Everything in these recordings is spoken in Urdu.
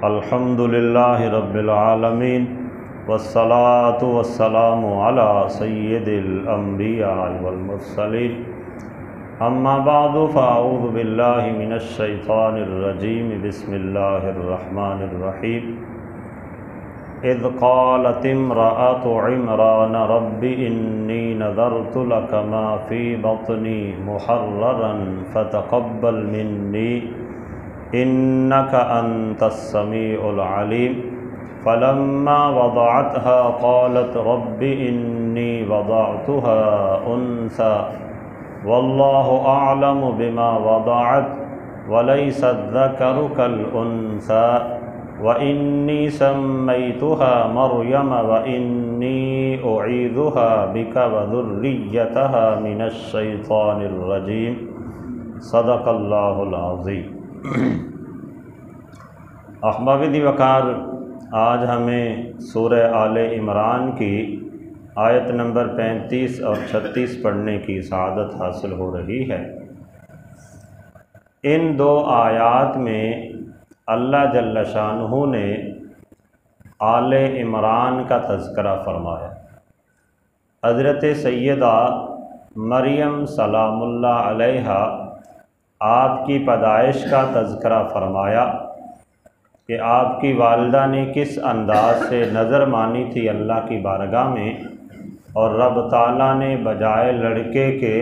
الحمد للہ رب العالمین والصلاة والسلام علی سید الانبیاء والمرسلین اما بعد فاعوذ باللہ من الشیطان الرجیم بسم اللہ الرحمن الرحیم اذ قالت امرأة عمران رب انی نذرت لک ما فی بطنی محررا فتقبل منی انک انت السمیع العلیم فلما وضعتها قالت رب انی وضعتها انثى واللہ اعلم بما وضعت وليس الذکر کالانثى وانی سمیتها مریم وانی اعیذها بک وذریتها من الشیطان الرجیم صدق اللہ العظیم۔ احباب دی وقار، آج ہمیں سورہ آل عمران کی آیت نمبر 35 اور 36 پڑھنے کی سعادت حاصل ہو رہی ہے۔ ان دو آیات میں اللہ جل شانہ نے آل عمران کا تذکرہ فرمایا۔ حضرت سیدہ مریم سلام اللہ علیہا آپ کی پیدائش کا تذکرہ فرمایا کہ آپ کی والدہ نے کس انداز سے نظر مانی تھی اللہ کی بارگاہ میں، اور رب تعالیٰ نے بجائے لڑکے کے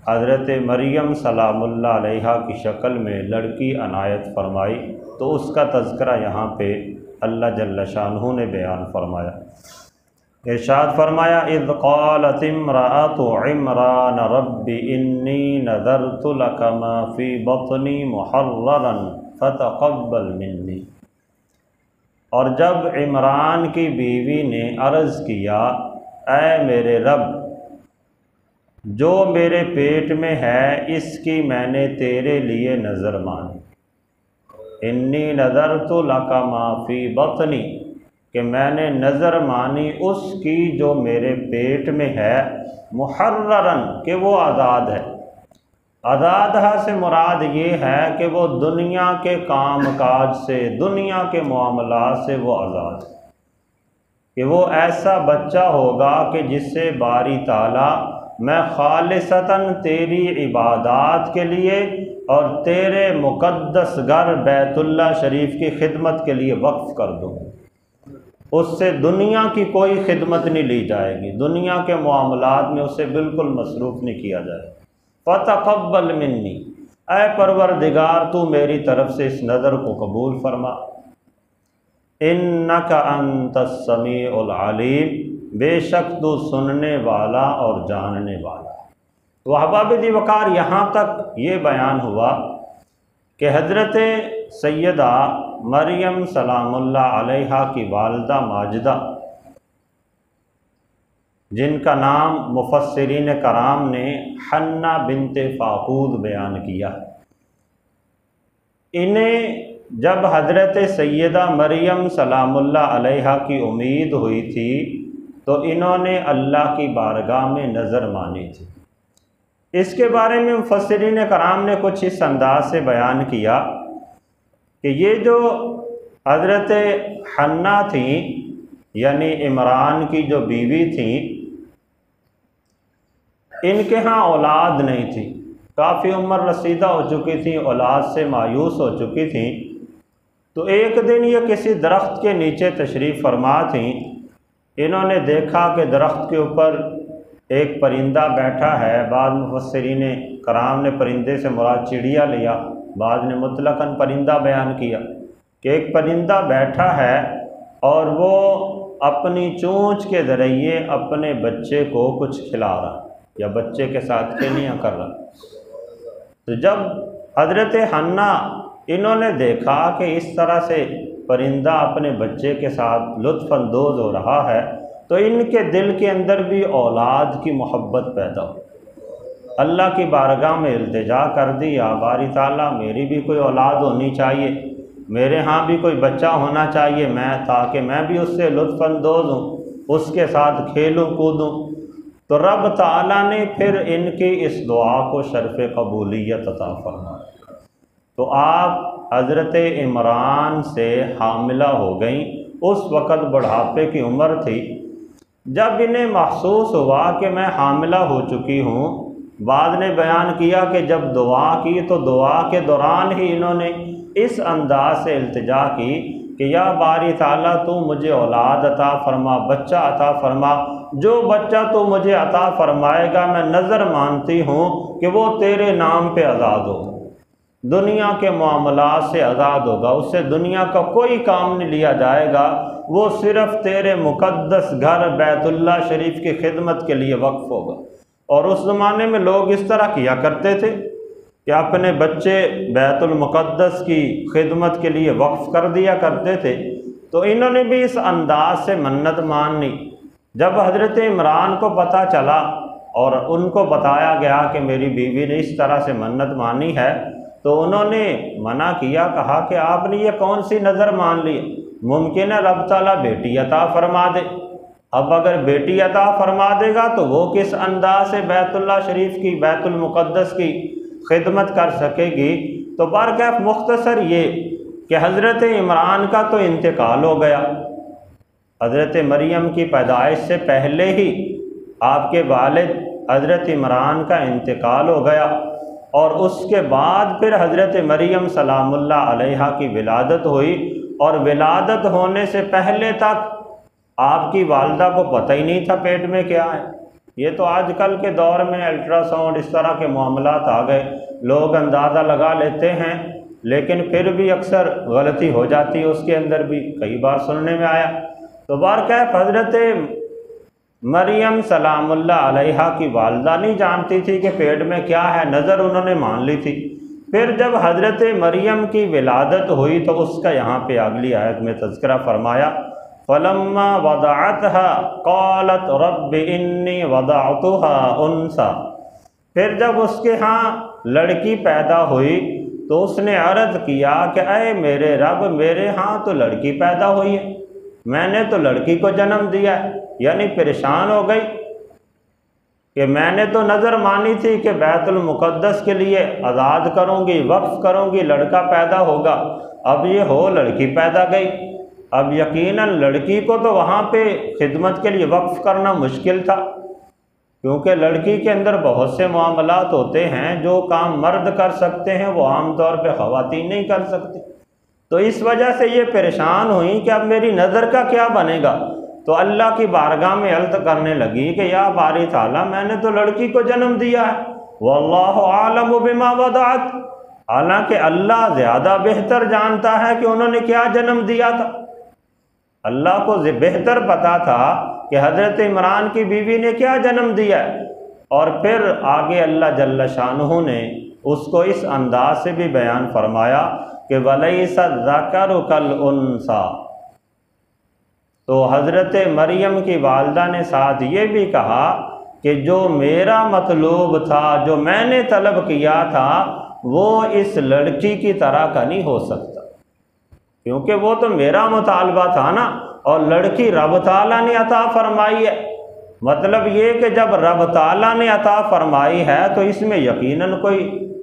حضرت مریم سلام اللہ علیہا کی شکل میں لڑکی عنایت فرمائی، تو اس کا تذکرہ یہاں پہ اللہ جل شانہ نے بیان فرمایا۔ ارشاد فرمایا اذ قالت امرأة عمران رب انی نذرت لک ما فی بطنی محررا فتقبل منی۔ اور جب عمران کی بیوی نے عرض کیا، اے میرے رب، جو میرے پیٹ میں ہے اس کی میں نے تیرے لیے نظر مانی۔ انی نذرت لک ما فی بطنی، کہ میں نے نظر مانی اس کی جو میرے پیٹ میں ہے، محررن، کہ وہ آزاد ہے۔ آزادہ سے مراد یہ ہے کہ وہ دنیا کے کام کاج سے، دنیا کے معاملات سے وہ آزاد ہے، کہ وہ ایسا بچہ ہوگا کہ جس سے باری تعالیٰ میں خالصتاً تیری عبادات کے لیے اور تیرے مقدس گھر بیت اللہ شریف کی خدمت کے لیے وقف کر دوں۔ اس سے دنیا کی کوئی خدمت نہیں لی جائے گی، دنیا کے معاملات میں اسے بالکل مصروف نہیں کیا جائے۔ فتقبل منی، اے پروردگار تو میری طرف سے اس نظر کو قبول فرما۔ انک انت السمیع العلیم، بے شک تو سننے والا اور جاننے والا۔ تو احباب دی وقار، یہاں تک یہ بیان ہوا کہ حضرت سیدہ مریم سلام اللہ علیہا کی والدہ ماجدہ، جن کا نام مفسرین کرام نے حنہ بنت فاقود بیان کیا، انہیں جب حضرت سیدہ مریم سلام اللہ علیہا کی امید ہوئی تھی تو انہوں نے اللہ کی بارگاہ میں نظر مانی تھی۔ اس کے بارے میں مفسرین کرام نے کچھ اس انداز سے بیان کیا کہ یہ جو حضرت حنہ تھیں، یعنی عمران کی جو بیوی تھیں، ان کے ہاں اولاد نہیں تھی، کافی عمر رسیدہ ہو چکی تھیں، اولاد سے مایوس ہو چکی تھیں۔ تو ایک دن یہ کسی درخت کے نیچے تشریف فرما تھیں، انہوں نے دیکھا کہ درخت کے اوپر ایک پرندہ بیٹھا ہے۔ بعض مفسرین کرام نے پرندے سے مراد چڑیا لیا، بعض نے مطلقاً پرندہ بیان کیا کہ ایک پرندہ بیٹھا ہے اور وہ اپنی چونچ کے ذریعے اپنے بچے کو کچھ کھلا رہا یا بچے کے ساتھ کھیلیاں کر رہا۔ تو جب حضرت حنہ انہوں نے دیکھا کہ اس طرح سے پرندہ اپنے بچے کے ساتھ لطف اندوز ہو رہا ہے، تو ان کے دل کے اندر بھی اولاد کی محبت پیدا ہو۔ اللہ کی بارگاہ میں التجا کر دی، یا باری تعالیٰ میری بھی کوئی اولاد ہونی چاہیے، میرے ہاں بھی کوئی بچہ ہونا چاہیے، تاکہ میں بھی اس سے لطف اندوز ہوں، اس کے ساتھ کھیلوں کودوں۔ تو رب تعالیٰ نے پھر ان کی اس دعا کو شرف قبولیت عطا فرمایا۔ تو آپ حضرت عمران سے حاملہ ہو گئیں، اس وقت بڑھاپے کی عمر تھی۔ جب انہیں محسوس ہوا کہ میں حاملہ ہو چکی ہوں، بعد نے بیان کیا کہ جب دعا کی تو دعا کے دوران ہی انہوں نے اس انداز سے التجا کی کہ یا باری تعالیٰ تو مجھے اولاد عطا فرما، بچہ عطا فرما، جو بچہ تو مجھے عطا فرمائے گا میں نظر مانتی ہوں کہ وہ تیرے نام پہ آزاد ہوگا، دنیا کے معاملات سے آزاد ہوگا، اس سے دنیا کا کوئی کام نہیں لیا جائے گا، وہ صرف تیرے مقدس گھر بیت اللہ شریف کی خدمت کے لیے وقف ہوگا۔ اور اس زمانے میں لوگ اس طرح کیا کرتے تھے کہ اپنے بچے بیت المقدس کی خدمت کے لیے وقف کر دیا کرتے تھے، تو انہوں نے بھی اس انداز سے منت مانی۔ جب حضرت عمران کو پتہ چلا اور ان کو بتایا گیا کہ میری بیوی نے اس طرح سے منت مانی ہے، تو انہوں نے منع کیا، کہا کہ آپ نے یہ کون سی نظر مان لی؟ ممکن ہے رب تعالیٰ بیٹی عطا فرما دے۔ اب اگر بیٹی عطا فرما دے گا تو وہ کس انداز سے بیت اللہ شریف کی، بیت المقدس کی خدمت کر سکے گی؟ تو برکیف مختصر یہ کہ حضرت عمران کا تو انتقال ہو گیا، حضرت مریم کی پیدائش سے پہلے ہی آپ کے والد حضرت عمران کا انتقال ہو گیا، اور اس کے بعد پھر حضرت مریم سلام اللہ علیہا کی ولادت ہوئی، اور ولادت ہونے سے پہلے تک آپ کی والدہ کو پتہ ہی نہیں تھا پیٹ میں کیا ہے۔ یہ تو آج کل کے دور میں الٹرا ساؤنڈ اس طرح کے معاملات آ گئے، لوگ اندازہ لگا لیتے ہیں، لیکن پھر بھی اکثر غلطی ہو جاتی ہے، اس کے اندر بھی کئی بار سننے میں آیا۔ تو بارکیف حضرت مریم سلام اللہ علیہا کی والدہ نہیں جانتی تھی کہ پیٹ میں کیا ہے، نظر انہوں نے مان لی تھی۔ پھر جب حضرت مریم کی ولادت ہوئی تو اس کا یہاں پہ اگلی آیت میں تذکرہ فرمایا، فَلَمَّا وَضَعَتْهَا قَالَتْ رَبِّ إِنِّي وَضَعْتُهَا أُنْثَىٰ، پھر جب اس کے ہاں لڑکی پیدا ہوئی تو اس نے عرض کیا کہ اے میرے رب، میرے ہاں تو لڑکی پیدا ہوئی ہے، میں نے تو لڑکی کو جنم دیا ہے۔ یعنی پریشان ہو گئی کہ میں نے تو نظر مانی تھی کہ بیت المقدس کے لیے آزاد کروں گی، وقف کروں گی، لڑکا پیدا ہوگا، اب یہ ہو لڑکی پیدا گئی۔ اب یقیناً لڑکی کو تو وہاں پہ خدمت کے لیے وقف کرنا مشکل تھا، کیونکہ لڑکی کے اندر بہت سے معاملات ہوتے ہیں جو کام مرد کر سکتے ہیں وہ عام طور پہ خواتین نہیں کر سکتی۔ تو اس وجہ سے یہ پریشان ہوئیں کہ اب میری نظر کا کیا بنے گا، تو اللہ کی بارگاہ میں عرض کرنے لگی کہ یا باری تعالیٰ، میں نے تو لڑکی کو جنم دیا ہے، واللہ اعلم بما وضعت، حالانکہ اللہ زیادہ بہتر جانتا ہے کہ انہوں نے کیا جنم دیا تھا۔ اللہ کو بہتر پتا تھا کہ حضرت عمران کی بیوی نے کیا جنم دیا ہے۔ اور پھر آگے اللہ جل شانہ نے اس کو اس انداز سے بھی بیان فرمایا کہ وَلَيْسَ الذَّكَرُ كَالْأُنثَىٰ، تو حضرت مریم کی والدہ نے ساتھ یہ بھی کہا کہ جو میرا مطلوب تھا، جو میں نے طلب کیا تھا، وہ اس لڑکی کی طرح کا نہیں ہو سکتا، کیونکہ وہ تو میرا مطالبہ تھا نا، اور لڑکی رب تعالیٰ نے عطا فرمائی ہے۔ مطلب یہ کہ جب رب تعالیٰ نے عطا فرمائی ہے تو اس میں یقیناً کوئی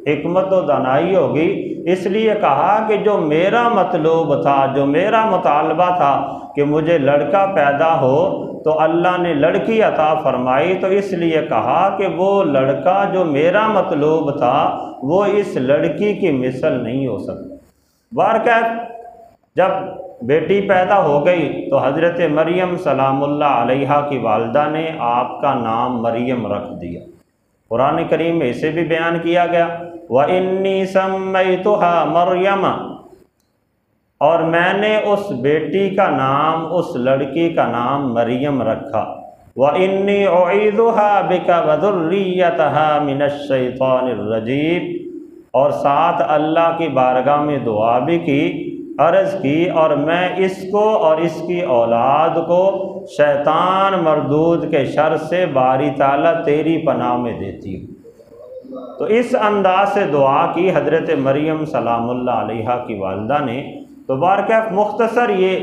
حکمت و دانائی ہوگی، اس لیے کہا کہ جو میرا مطلوب تھا، جو میرا مطالبہ تھا کہ مجھے لڑکا پیدا ہو، تو اللہ نے لڑکی عطا فرمائی، تو اس لیے کہا کہ وہ لڑکا جو میرا مطلوب تھا وہ اس لڑکی کی مثل نہیں ہو سکتا۔ بہرکیف جب بیٹی پیدا ہو گئی تو حضرت مریم سلام اللہ علیہا کی والدہ نے آپ کا نام مریم رکھ دیا۔ قرآن کریم میں اسے بھی بیان کیا گیا، وَإِنِّي سَمَّيْتُهَا مَرْيَمَ، اور میں نے اس بیٹی کا نام، اس لڑکی کا نام مریم رکھا، وَإِنِّي أُعِيذُهَا بِكَ وَذُرِّيَّتَهَا مِنَ الشَّيْطَانِ الرَّجِيمِ، اور ساتھ اللہ کی بارگاہ میں دعا بھی کی، عرض کی، اور میں اس کو اور اس کی اولاد کو شیطان مردود کے شر سے باری تعالیٰ تیری پناہ میں دیتی ہوں۔ تو اس انداز سے دعا کی حضرت مریم سلام اللہ علیہا کی والدہ نے۔ تو بارکیف مختصر یہ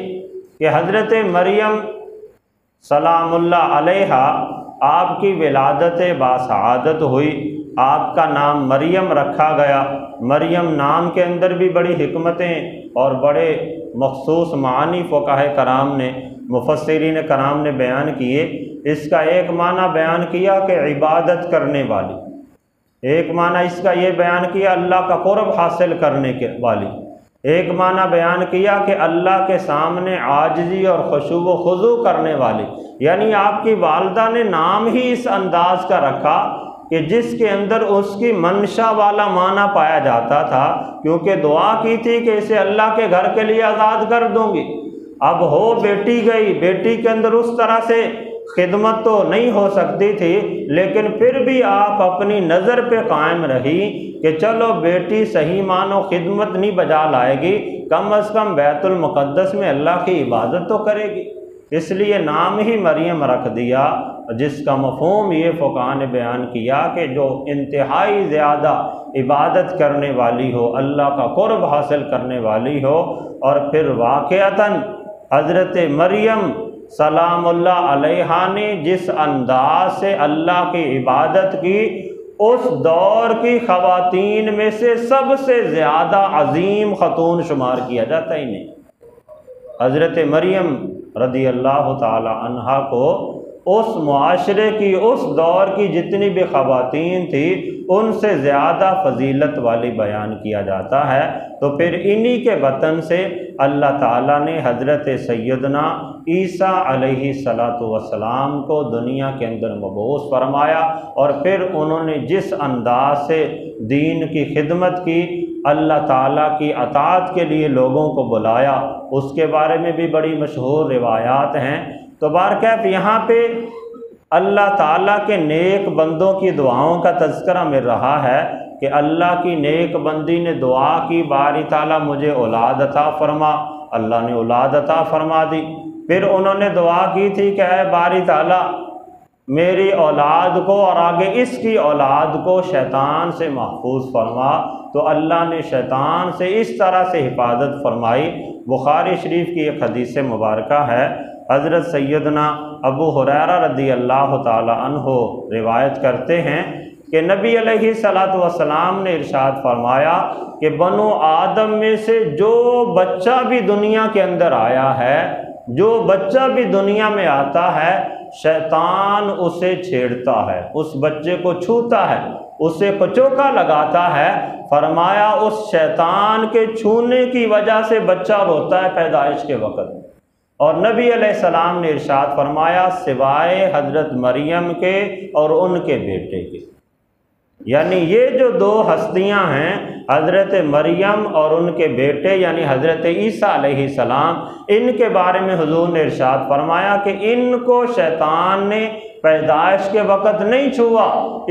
کہ حضرت مریم سلام اللہ علیہا آپ کی ولادت باسعادت ہوئی، آپ کا نام مریم رکھا گیا۔ مریم نام کے اندر بھی بڑی حکمتیں اور بڑے مخصوص معانی فقہاء کرام نے، مفسرین کرام نے بیان کیے۔ اس کا ایک معنی بیان کیا کہ عبادت کرنے والی، ایک معنی اس کا یہ بیان کیا اللہ کا قرب حاصل کرنے کے والی، ایک معنی بیان کیا کہ اللہ کے سامنے عاجزی اور خشوع و خضوع کرنے والی۔ یعنی آپ کی والدہ نے نام ہی اس انداز کا رکھا کہ جس کے اندر اس کی منشا والا معنی پایا جاتا تھا، کیونکہ دعا کی تھی کہ اسے اللہ کے گھر کے لیے آزاد کر دوں گی۔ اب ہو بیٹی گئی، بیٹی کے اندر اس طرح سے خدمت تو نہیں ہو سکتی تھی، لیکن پھر بھی آپ اپنی نظر پہ قائم رہی کہ چلو بیٹی صحیح معنو خدمت نہیں بجا لائے گی، کم از کم بیت المقدس میں اللہ کی عبادت تو کرے گی، اس لیے نام ہی مریم رکھ دیا، جس کا مفہوم یہ فقہاء نے بیان کیا کہ جو انتہائی زیادہ عبادت کرنے والی ہو، اللہ کا قرب حاصل کرنے والی ہو، اور پھر واقعتاً حضرت مریم سلام اللہ علیہا نے جس انداز سے اللہ کی عبادت کی، اس دور کی خواتین میں سے سب سے زیادہ عظیم خاتون شمار کیا جاتا ہی نہیں۔ حضرت مریم رضی اللہ تعالی عنہا کو اس معاشرے کی، اس دور کی جتنی بھی خواتین تھی، ان سے زیادہ فضیلت والی بیان کیا جاتا ہے۔ تو پھر انہی کے وطن سے اللہ تعالیٰ نے حضرت سیدنا عیسیٰ علیہ السلام کو دنیا کے اندر مبعوث فرمایا، اور پھر انہوں نے جس انداز سے دین کی خدمت کی، اللہ تعالیٰ کی اطاعت کے لیے لوگوں کو بلایا، اس کے بارے میں بھی بڑی مشہور روایات ہیں۔ تو بہرکیف یہاں پہ اللہ تعالیٰ کے نیک بندوں کی دعاؤں کا تذکرہ مل رہا ہے کہ اللہ کی نیک بندی نے دعا کی، باری تعالیٰ مجھے اولاد عطا فرما، اللہ نے اولاد عطا فرما دی۔ پھر انہوں نے دعا کی تھی کہ اے باری تعالیٰ میری اولاد کو اور آگے اس کی اولاد کو شیطان سے محفوظ فرما، تو اللہ نے شیطان سے اس طرح سے حفاظت فرمائی۔ بخاری شریف کی ایک حدیث مبارکہ ہے، حضرت سیدنا ابو ہریرہ رضی اللہ تعالی عنہ روایت کرتے ہیں کہ نبی علیہ السلام نے ارشاد فرمایا کہ بنو آدم میں سے جو بچہ بھی دنیا کے اندر آیا ہے، جو بچہ بھی دنیا میں آتا ہے، شیطان اسے چھیڑتا ہے، اس بچے کو چھوتا ہے، اسے کچوکا لگاتا ہے۔ فرمایا اس شیطان کے چھونے کی وجہ سے بچہ روتا ہے پیدائش کے وقت، اور نبی علیہ السلام نے ارشاد فرمایا سوائے حضرت مریم کے اور ان کے بیٹے کے۔ یعنی یہ جو دو ہستیاں ہیں، حضرت مریم اور ان کے بیٹے یعنی حضرت عیسیٰ علیہ السلام، ان کے بارے میں حضور نے ارشاد فرمایا کہ ان کو شیطان نے پیدائش کے وقت نہیں چھوا۔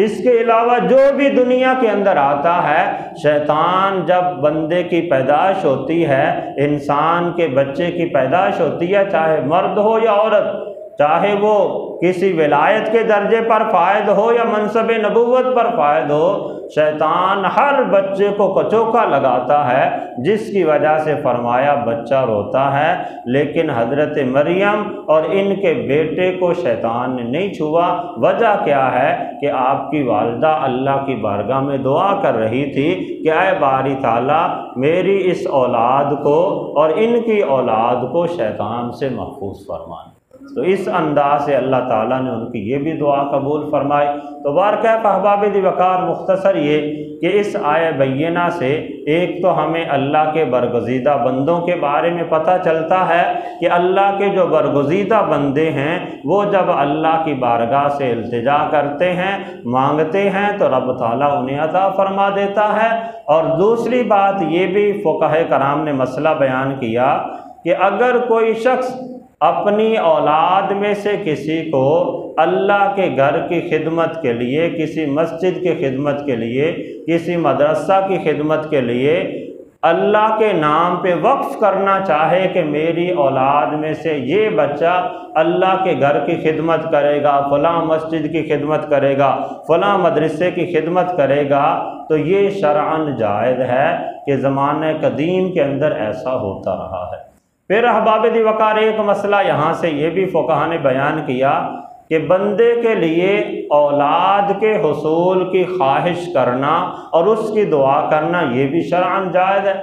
اس کے علاوہ جو بھی دنیا کے اندر آتا ہے، شیطان جب بندے کی پیدائش ہوتی ہے، انسان کے بچے کی پیدائش ہوتی ہے، چاہے مرد ہو یا عورت، چاہے وہ کسی ولایت کے درجے پر فائد ہو یا منصب نبوت پر فائد ہو، شیطان ہر بچے کو کچوکا لگاتا ہے، جس کی وجہ سے فرمایا بچہ روتا ہے۔ لیکن حضرت مریم اور ان کے بیٹے کو شیطان نے نہیں چھوا۔ وجہ کیا ہے کہ آپ کی والدہ اللہ کی بارگاہ میں دعا کر رہی تھی کہ اے باری تعالیٰ میری اس اولاد کو اور ان کی اولاد کو شیطان سے محفوظ فرمائیں۔ تو اس انداز سے اللہ تعالیٰ نے ان کی یہ بھی دعا قبول فرمائی۔ تو بارکیف احباب دی وقار، مختصر یہ کہ اس آیہ بینہ سے ایک تو ہمیں اللہ کے برگزیدہ بندوں کے بارے میں پتہ چلتا ہے کہ اللہ کے جو برگزیدہ بندے ہیں وہ جب اللہ کی بارگاہ سے التجا کرتے ہیں، مانگتے ہیں، تو رب تعالیٰ انہیں عطا فرما دیتا ہے۔ اور دوسری بات یہ بھی فقہاء کرام نے مسئلہ بیان کیا کہ اگر کوئی شخص اپنی اولاد میں سے کسی کو اللہ کے گھر کی خدمت کے لیے، کسی مسجد کی خدمت کے لیے، کسی مدرسہ کی خدمت کے لیے اللہ کے نام پہ وقف کرنا چاہے کہ میری اولاد میں سے یہ بچہ اللہ کے گھر کی خدمت کرے گا، فلاں مسجد کی خدمت کرے گا، فلاں مدرسے کی خدمت کرے گا، تو یہ شرعاً جائز ہے کہ زمانہ قدیم کے اندر ایسا ہوتا رہا ہے۔ پھر احباب دی وقار ایک مسئلہ یہاں سے یہ بھی فقہاء نے بیان کیا کہ بندے کے لیے اولاد کے حصول کی خواہش کرنا اور اس کی دعا کرنا یہ بھی شرعاً جائز ہے۔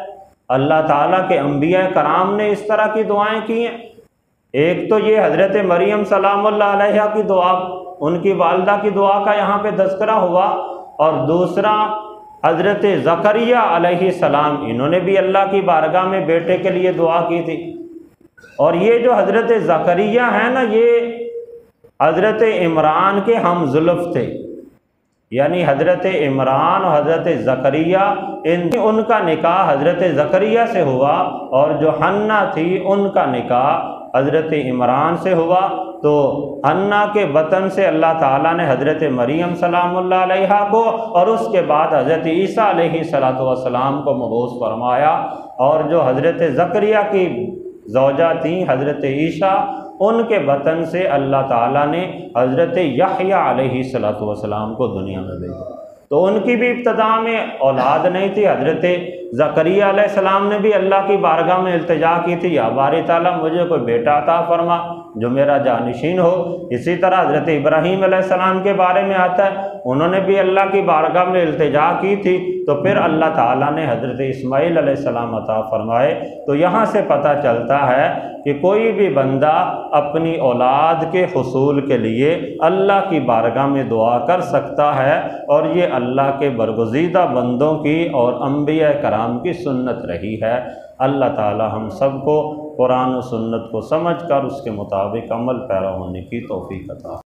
اللہ تعالیٰ کے انبیاء کرام نے اس طرح کی دعائیں کی ہیں۔ ایک تو یہ حضرت مریم سلام اللہ علیہا کی دعا، ان کی والدہ کی دعا کا یہاں پہ تذکرہ ہوا، اور دوسرا حضرت زکریا علیہ السلام، انہوں نے بھی اللہ کی بارگاہ میں بیٹے کے لیے دعا کی تھی۔ اور یہ جو حضرت زکریا ہیں نا، یہ حضرت عمران کے ہم زلف تھے، یعنی حضرت عمران اور حضرت زکریا ان کا نکاح حضرت زکریا سے ہوا، اور جو حنا تھی ان کا نکاح حضرت عمران سے ہوا۔ تو حنا کے بطن سے اللہ تعالیٰ نے حضرت مریم سلام اللہ علیہا کو اور اس کے بعد حضرت عیسیٰ علیہ السلام کو مبعوث فرمایا، اور جو حضرت زکریا کی زوجہ تھیں حضرت عیسیٰ، ان کے بطن سے اللہ تعالیٰ نے حضرت یحییٰ علیہ السلام کو دنیا میں بھیجا۔ تو ان کی بھی ابتدا میں اولاد نہیں تھی۔ حضرت زکریا علیہ السلام نے بھی اللہ کی بارگاہ میں التجا کی تھی، یا باری تعالیٰ مجھے کوئی بیٹا عطا فرما جو میرا جانشین ہو۔ اسی طرح حضرت ابراہیم علیہ السلام کے بارے میں آتا ہے، انہوں نے بھی اللہ کی بارگاہ میں التجا کی تھی، تو پھر اللہ تعالیٰ نے حضرت اسماعیل علیہ السلام عطا فرمائے۔ تو یہاں سے پتہ چلتا ہے کہ کوئی بھی بندہ اپنی اولاد کے حصول کے لیے اللہ کی بارگاہ میں دعا کر سکتا ہے، اور یہ اللہ کے برگزیدہ بندوں کی اور انبیاء کرام کی سنت رہی ہے۔ اللہ تعالی ہم سب کو قرآن و سنت کو سمجھ کر اس کے مطابق عمل پیرا ہونے کی توفیق عطا